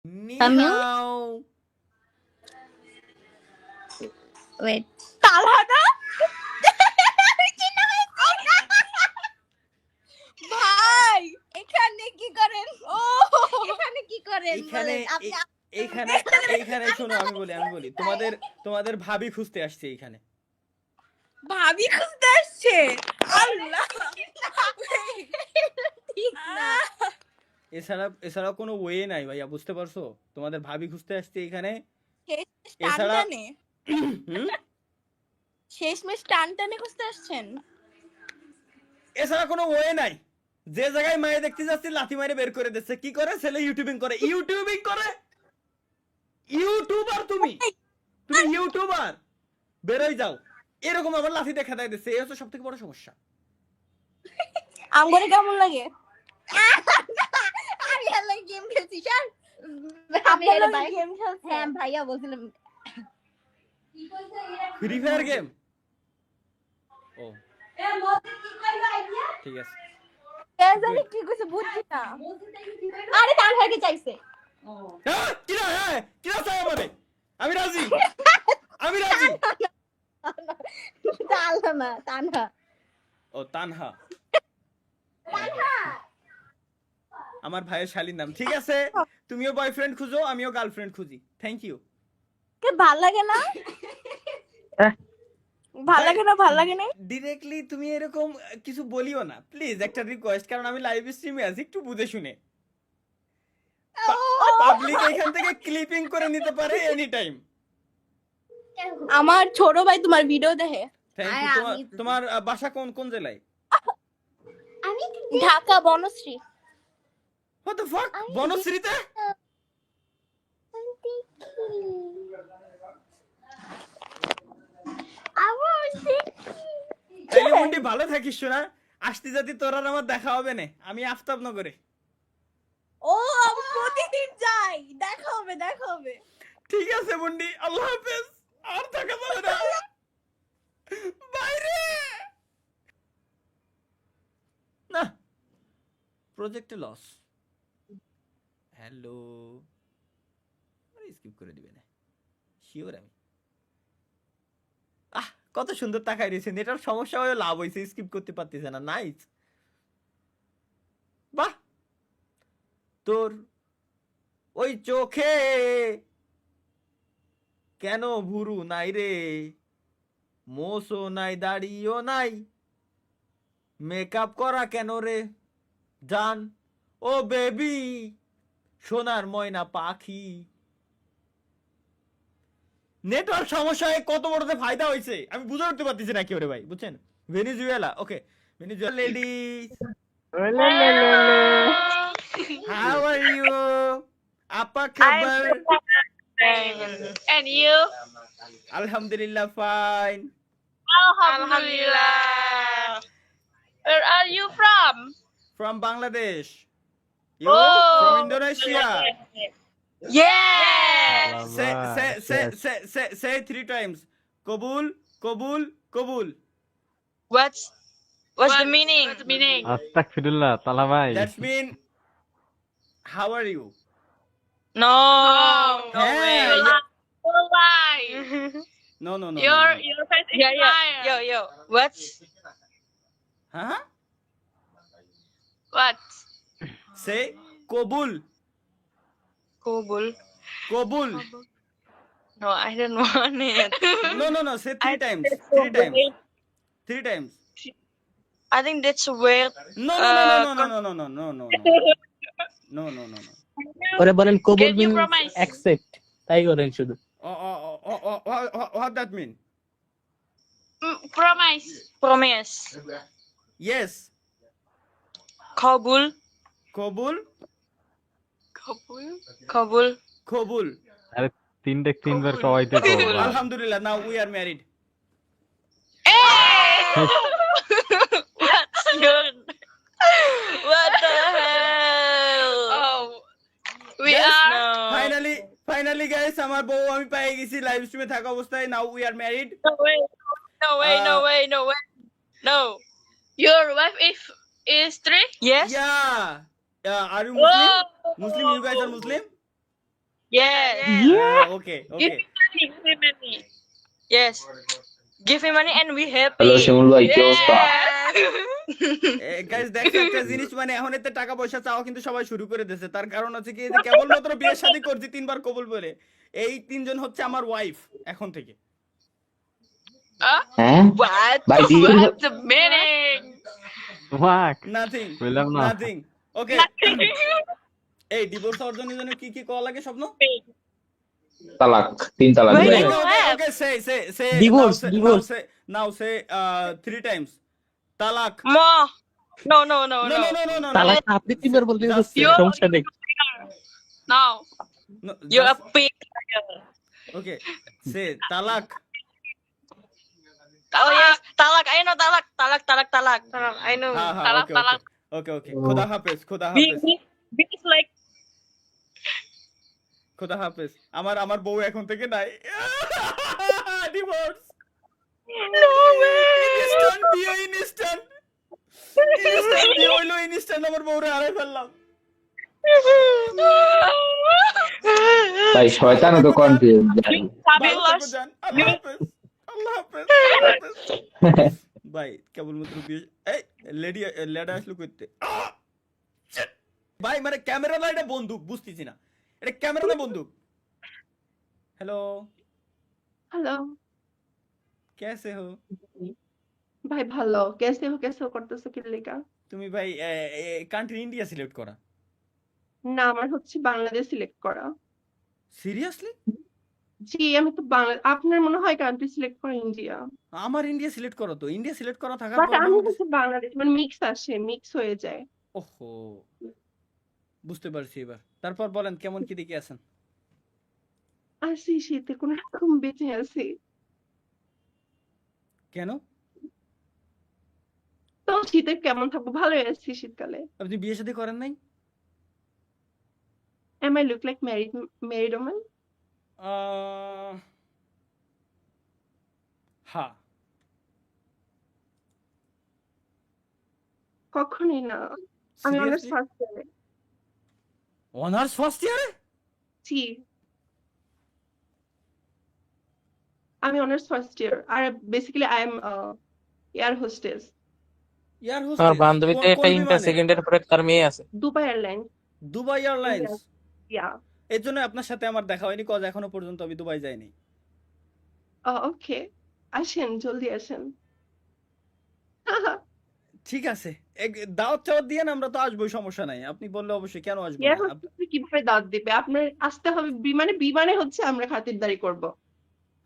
Ni Tamil? hao. Wait. তালহাটা ভাই এখানে কি করেন? ও এখানে কি করেন এইখানে বলেন আপনি? এইখানে এইখানে শোনো আমি বলি তোমাদের ভাবি খুঁজতে আসছে এইখানে। ভাবি খুঁজতে আসছে। আল্লাহ ঠিক না। এছাড়া কোনো ওয়ে নাই ভাইয়া, বুঝতে পারছো? তোমাদের ভাবি খুঁজতে আসছে এইখানে। টান এছাড়া টানে হুম শেষমেশ টান টানে খুঁজতে আসছেন। এছাড়া কোনো ওয়ে নাই। যে জায়গায় মায়ে দেখতে যাচ্ছি লাথি মারে বের করে দিচ্ছে। কি করে? ছেলে ইউটিউবিং করে। ইউটিউবার তুমি ইউটিউবার, বেরোই যাও। এরকম আবার লাথি দেখা দেয় দিচ্ছে। এই হচ্ছে সব থেকে বড় সমস্যা। আমগরে কেমন লাগে? আমি আল্লাহ গেম খেলছি স্যার। আমি আপনার এটা লগে গেম খেলছে? হ্যাঁ ভাইয়া বলছিলাম। Free fire game. ও ঠিক আছে। কে জানি কি কইছে বুঝছি না। আরে তানহাকে চাইছে। কিরা চাই আমারে? আমি রাজি। আমি রাজি। তানহা না তানহা। ও তানহা। আমার ভাইয়ের শালীর নাম। ঠিক আছে, তুমিও বয়ফ্রেন্ড খুঁজো, আমিও গার্লফ্রেন্ড খুঁজি। Thank you. কে ভাল লাগে না? ভাল লাগে না, ভাল লাগে না। ডিরেক্টলি তুমি এরকম কিছু বলিও না প্লিজ, একটা রিকোয়েস্ট, কারণ আমি লাইভ স্ট্রিমে আছি, একটু বুঝে শুনে। পাবলিক এখান থেকে ক্লিপিং করে নিতে পারে এনি টাইম। আমার ছোট ভাই তোমার ভিডিও দেখে। Thank you. তোমার বাসা কোন কোন জেলায়? আমি Dhaka Banasree. What the fuck? বনশ্রীতে? তাইলে মুন্ডি ভালো থাকিস শোনা। আসতে যদি তোর আর আমার দেখা হবে না, আমি আফতাবনগরে। ও আমি প্রতিদিন যাই, দেখা হবে দেখা হবে। ঠিক আছে মুন্ডি, আল্লাহ হাফেজ। আর থাকা যাবে না। বাইরে না, প্রজেক্টে লস। হ্যালো, স্কিপ করে দিবে না শিওর আমি। কত সুন্দর তাকাই রয়েছে। এটার সমস্যা হয়ে লাভ হয়েছে, স্কিপ করতে পারতেছে না। নাইস। বাহ, তোর ওই চোখে কেন ভুরু নাই রে, মোসও নাই, দাড়িও নাই, মেকআপ করা কেন রে জান, ও বেবি সোনার ময়না পাখি। নেটওয়ার্ক সমস্যায় কত বড়তে ফায়দা হয়েছে আমি বুঝে উঠতে পারতেছি না কেউ রে ভাই, বুঝছেন? Venezuela, okay, Venezuela ladies, how are you, আপা খবর? And you? আলহামদুলিল্লাহ fine. Alhamdulillah. Where are you from? From Bangladesh. You Oh. From Indonesia. Yes. Say 3 times. কবুল কবুল কবুল। What's the meaning? What's the meaning? আস্তাগফিরুল্লাহ তালা ভাই। That's mean how are you? No. No Hey. way. You lie. No. Your face is liar. Yo. What's Huh? what? Say কবুল Kobul. কবুল। No, I don't want it. No. Say 3 times. That's 3 so times. weird. 3 times. I think that's weird. No. ওরে বলেন কবুল Can you mean promise? Accept, তাই করেন শুধু। What that mean? Promise. Promise. Yes. Kabul. কবুল Kabul. কবুল। আরে তিনবার কওয়াইতে কও ভাই। Alhamdulillah, now we are married. What's good? What the hell? Oh, we Yes, are. no. Finally guys, আমার বউ আমি পেয়ে গেছি লাইভ স্ট্রিমে থাকা অবস্থায়। Now we are married. No way. No. Your wife is 3? Yes. Yeah. Are you Muslim? Oh. Muslim, you guys are Muslim? Yes. Okay, Give okay. me money. Give me money. Yes. Give me money and we happy. Hello Shimul ভাই কি অবস্থা? Guys দেখছো একটা জিনিস, মানে এখন এতে টাকা পয়সা চাওয়া কিন্তু সবাই শুরু করে দিয়েছে। তার কারণ হচ্ছে কি, এই যে কেবলমাত্র বিয়ে শাদী করছি 3 বার কবুল বলে, এই 3জন হচ্ছে আমার ওয়াইফ এখন থেকে। হ্যাঁ What? ভাই বিয়ে What's the meaning? Walk nothing বললাম না। নাথিং। ওকে, এই ডিভোর্স অর্জনের জন্য কি কি করা লাগে স্বপ্ন? তালাক 3 তালাক Wait, ভাই। no. Okay, say Divorce, divorce. Now say 3 times তালাক। More. No, no, no, no no. No no no no তালাক আপনি 3 বার বলতে Just হচ্ছে you- সমস্যা নেই। No. You're a pig. ওকে, সে তালাক। Oh yes, talak. I know talak. Talak. I know. হ্যাঁ হ্যাঁ, Talak, ওকে talak. ওকে ওকে, খোদা হাফেজ, খোদা Big, হাফেজ, big, big is like খোদা হাফেজ। আমার বউ এখন থেকে নাই। ডিভোর্স। no way. ইনস্ট্যান্ট বিয়ে, ইনস্ট্যান্ট বিয়ে হইলো, ইনস্ট্যান্ট আমার বউরে হারাই ফেললাম। ভাই শয়তানও তো কনফিউজ ভাই। ভালো Fabulous. থেকো জান, আল্লাহ হাফেজ, আল্লাহ হাফেজ, আল্লাহ হাফেজ। ভাই কেবলমাত্র বিয়ে, এই লেডা আসলো কইতে। ভাই মানে ক্যামেরা না, এটা বন্দুক, বুঝতেছি না এটা ক্যামেরা না বন্দুক। হ্যালো, हेलो कैसे हो? भाई ভালো कैसे हो করতেছো কি লেগা? তুমি ভাই কান্ট্রি ইন্ডিয়া সিলেক্ট করা? না আমার হচ্ছে বাংলাদেশ সিলেক্ট করা। সিরিয়াসলি? জি আমি তো বাংলা, আপনার মনে হয় কান্ট্রি সিলেক্ট করা ইন্ডিয়া, আমার ইন্ডিয়া সিলেক্ট করো তো, ইন্ডিয়া সিলেক্ট করা থাকার বাট পর আমি বাংলাদেশ। হচ্ছে বাংলাদেশ, মানে মিক্স আসে, মিক্স হয়ে যায়। ওহো, বুঝতে পারছি এবার। তারপর বলেন কেমন কি দেখে আছেন? আসি শীতে কোন রকম বেঁচে আছি। কেন? তো শীতে কেমন থাকবো, ভালোই আছি শীতকালে। আপনি বিয়ে শাদী করেন নাই? Am I look like married woman? হ্যাঁ। কখনোই না, আমি অনার্স সিরিয়াসলি? ফার্স্ট ইয়ারে। অনার্স ফার্স্ট ইয়ারে? জি আমি অনার্স ফার্স্ট ইয়ার, আর basically I am air hostess, air আমার হোস্টেস? বান্ধবীতে একটা ইন্টার সেকেন্ড ইয়ার পরে তার মেয়ে আছে। Dubai airlines. Dubai airlines? Yeah এর জন্য আপনার সাথে আমার দেখা হয়নি, কজ এখনো পর্যন্ত আমি দুবাই যাইনি। ওকে আসেন, জলদি আসেন। ঠিক আছে, দাওয়াত টাওয়াত দিয়ে আমরা তো আসবোই, সমস্যা নাই। আপনি বললে অবশ্যই, কেন আসবো এয়ার না? হোস্টেস কিভাবে দাওয়াত দিবে? আপনার আসতে হবে বিমানে, বিমানে হচ্ছে আমরা খাতিরদারি করব।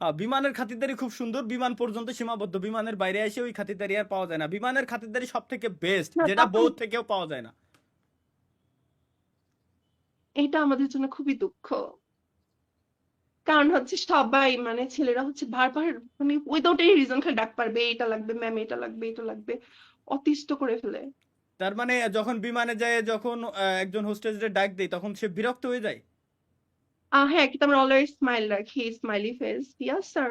হ্যাঁ, বিমানের খাতিরদারি খুব সুন্দর, বিমান পর্যন্ত সীমাবদ্ধ, বিমানের বাইরে এসে ওই খাতিরদারি আর পাওয়া যায় না। বিমানের খাতিরদারি সব থেকে বেস্ট, না, যেটা তখন- বউ থেকেও পাওয়া যায় না। এটা আমাদের জন্য খুবই দুঃখ, কারণ হচ্ছে সবাই মানে ছেলেরা হচ্ছে বারবার মানে উইদাউট এনি রিজন খালি ডাক পারবে, এটা লাগবে ম্যাম, এটা লাগবে, এটা লাগবে, অতিষ্ঠ করে ফেলে। তার মানে যখন বিমানে যায়, যখন একজন হোস্টেসের ডাক দেয়, তখন সে বিরক্ত হয়ে যায়। হ্যাঁ কিন্তু আমরা অলওয়েজ স্মাইল রাখি, স্মাইলি ফেস। Yes sir.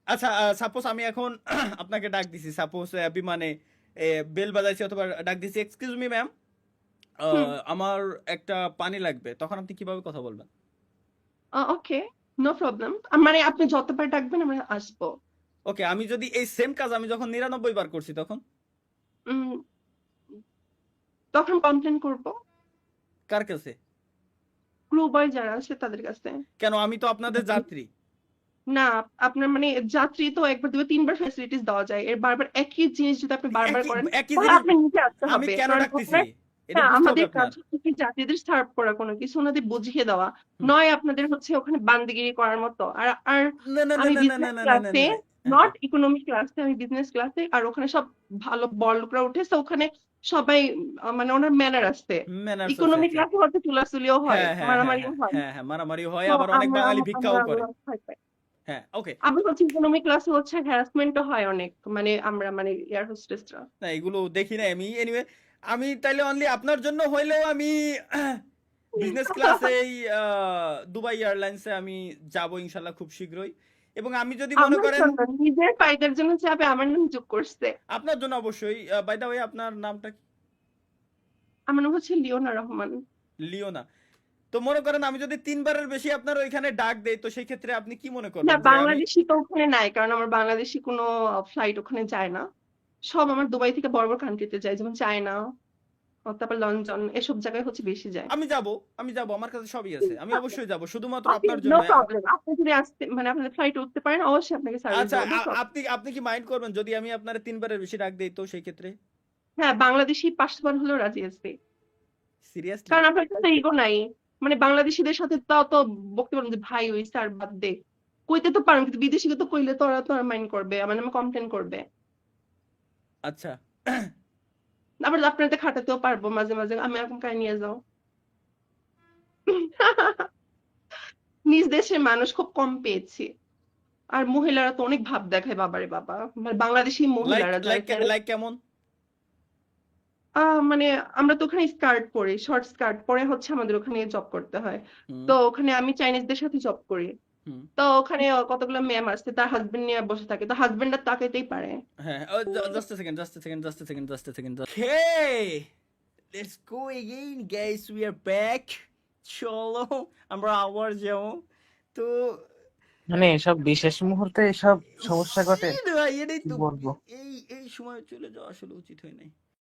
আচ্ছা, সাপোজ আমি এখন আপনাকে ডাক দিছি, সাপোজ বিমানে বেল বাজাইছি অথবা ডাক দিছি, এক্সকিউজ মি ম্যাম, আমার একটা পানি লাগবে, তখন আপনি কিভাবে কথা বলবেন? ওকে নো প্রবলেম, মানে আপনি যতবার ডাকবেন আমরা আসবো। ওকে, আমি যদি এই সেম কাজ আমি যখন 99 বার করছি, তখন উম, তখন কমপ্লেন করব কার কাছে? ক্রু বয় যারা আছে তাদের কাছে। কেন, আমি তো আপনাদের যাত্রী। না আপনার মানে যাত্রী তো একবার দুবার তিনবার ফ্যাসিলিটিস দেওয়া যায়, এর বারবার একই জিনিস যদি আপনি বারবার করেন একই তাহলে জিনিস আপনি নিচে আসতে আমি হবে। কেন কারণ ডাকতেছি? আপনার- এটা না, বুঝতে হবে আমাদের আপনার। কাজ হচ্ছে কি যাত্রীদের সার্ভ করা, কোনো কিছু ওনাদের বুঝিয়ে দেওয়া, নয় আপনাদের হচ্ছে ওখানে বান্দিগিরি করার মতো। আর আর না না না আমি না না বিজনেস না না না ক্লাসে, না। নট ইকোনমিক ক্লাসে, আমি বিজনেস ক্লাসে, আর ওখানে সব ভালো বড় লোকরা উঠেছে, ওখানে সবাই মানে ওনার ম্যানার আছে। Manners আছে, ইকোনমিক আছে। ক্লাসে হয়তো চুলাচুলিও হয়, হ্যাঁ, হ্যাঁ, মারামারিও হ্যাঁ, হয়। হ্যাঁ, হ্যাঁ, মারামারি হয়, তো আবার অনেক আমরা- বাঙালি আমরা- ভিক্ষাও করে। আমরা ভয় পাই। হ্যাঁ, ওকে। আবার হচ্ছে ইকোনমিক ক্লাসে হচ্ছে হ্যারাসমেন্টও হয় অনেক, মানে আমরা মানে এয়ার হোস্টেসরা। না, এগুলো দেখি না আমি। এনিওয়ে, আমি তাইলে অনলি আপনার জন্য হইলেও আমি বিজনেস ক্লাসে এই দুবাই এয়ারলাইন্সে আমি যাব ইনশাল্লাহ খুব শীঘ্রই। এবং আমি যদি মনে আমার করেন জন্য, নিজের ফায়দার জন্য চাপে আমার নাম যোগ করছে। আপনার জন্য অবশ্যই। বাই দ্য ওয়ে, আপনার নামটা কি? আমার নাম হচ্ছে লিওনা রহমান। লিওনা। তো মনে করেন আমি যদি 3 বারের বেশি আপনার ওইখানে ডাক দেই তো সেই ক্ষেত্রে আপনি কি মনে না করবেন যে আমি বাংলাদেশি তো ওখানে নাই, কারণ আমার বাংলাদেশি কোনো ফ্লাইট ওখানে যায় না। সব আমার দুবাই থেকে বড় বড় কান্ট্রিতে যায়, যেমন চায়না, তারপর লন্ডন, এসব জায়গায় হচ্ছে বেশি যায়। আমি যাব আমার কাছে সবই আছে, আমি অবশ্যই যাব শুধুমাত্র আপনি আপনার নো জন্য। প্রবলেম, আপনি যদি আসতে মানে আপনাদের ফ্লাইট উঠতে পারেন অবশ্যই আপনাকে সার্ভিস আচ্ছা দেবো, no problem। আপনি কি মাইন্ড করবেন যদি আমি আপনার 3 বারের বেশি ডাক দেই তো সেই ক্ষেত্রে? হ্যাঁ বাংলাদেশি 5 বার হলেও রাজি আসবে, সিরিয়াসলি? কারণ আপনার কাছে ইগো নাই। মানে বাংলাদেশিদের সাথে তাও তো বলতে পারেন যে ভাই ওই স্যার বাদ দে, কইতে তো পারেন, কিন্তু বিদেশিকে তো কইলে তোরা মাইন্ড করবে, আমার নামে কমপ্লেন করবে। আচ্ছা আবার আপনাদের খাটাতেও পারবো মাঝে মাঝে, আমি এরকম কাজ নিয়ে যাও। নিজ দেশের মানুষ খুব কম পেয়েছি, আর মহিলারা তো অনেক ভাব দেখায়, বাবারে বাবা, মানে বাংলাদেশি লাইক মহিলারা লাইক যারা লাইক কেমন? মানে আমরা তো ওখানে স্কার্ট পরি, শর্ট স্কার্ট পরে হচ্ছে আমাদের ওখানে জব করতে হয়। হুম, তো ওখানে আমি চাইনিজদের সাথে জব করি, হুম। তো ওখানে কতগুলো ম্যাম আসছে, তার হাজবেন্ড নিয়ে বসে থাকে, তো হাজবেন্ডরা তাকাইতেই পারে। হ্যাঁ just a second Okay, let's go again guys, we are back. চলো আমরা আবার যাবো। তো মানে এসব বিশেষ মুহূর্তে এসব সমস্যা ঘটে, ভাই এটাই কি তো, বলবো। এই সময় চলে যাওয়া আসলে উচিত হয় নাই।